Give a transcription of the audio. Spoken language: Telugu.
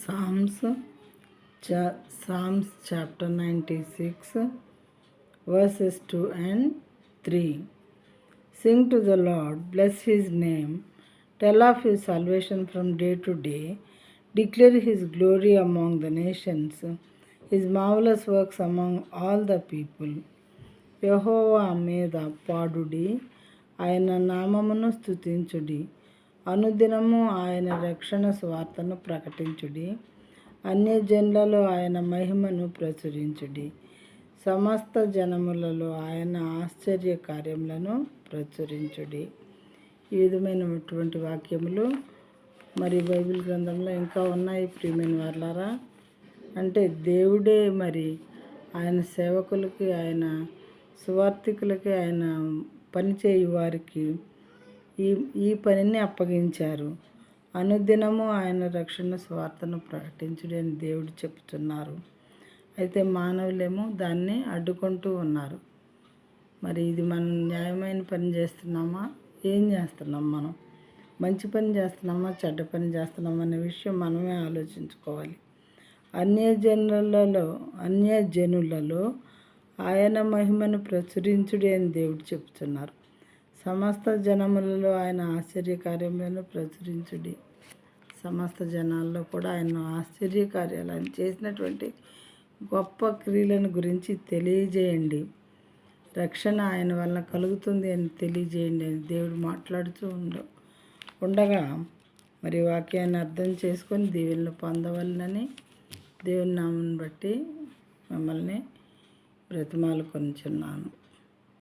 Psalms, Psalms chapter 96, verses 2 and 3. Sing to the Lord, bless his name, tell of his salvation from day to day, declare his glory among the nations, his marvelous works among all the people. యెహోవా మీద పాడుడి, ఆయన నామమును స్తుతించుడి, అనుదినము ఆయన రక్షణ స్వార్థను ప్రకటించుడి, అన్యజనులలో ఆయన మహిమను ప్రచురించుడి, సమస్త జనములలో ఆయన ఆశ్చర్య కార్యములను ప్రచురించుడి. ఈ విధమైనటువంటి వాక్యములు మరి బైబిల్ గ్రంథంలో ఇంకా ఉన్నాయి ప్రియమైన వారలారా. అంటే దేవుడే మరి ఆయన సేవకులకి, ఆయన సువార్థికులకి, ఆయన పనిచేయు వారికి ఈ పనిని అప్పగించారు. అనుదినము ఆయన రక్షణ స్వార్థను ప్రకటించుడి అని దేవుడు చెప్తున్నారు. అయితే మానవులేమో దాన్ని అడ్డుకుంటూ ఉన్నారు. మరి ఇది మనం న్యాయమైన పని చేస్తున్నామా? ఏం చేస్తున్నాం? మనం మంచి పని చేస్తున్నామా, చెడ్డ పని చేస్తున్నామా అనే విషయం మనమే ఆలోచించుకోవాలి. అన్యజనులలో ఆయన మహిమను ప్రచురించుడి అని దేవుడు చెప్తున్నారు. సమస్త జనములలో ఆయన ఆశ్చర్య కార్యములను ప్రచురించుడి. సమస్త జనాల్లో కూడా ఆయన ఆశ్చర్య కార్యాలు, ఆయన చేసినటువంటి గొప్ప క్రియలను గురించి తెలియజేయండి. రక్షణ ఆయన వల్ల కలుగుతుంది అని తెలియజేయండి అని దేవుడు మాట్లాడుతూ ఉండగా మరి వాక్యాన్ని అర్థం చేసుకొని దీవెనలు పొందవలనని దేవుని నామమును బట్టి మిమ్మల్ని బ్రతిమాలుకొనుచున్నాను.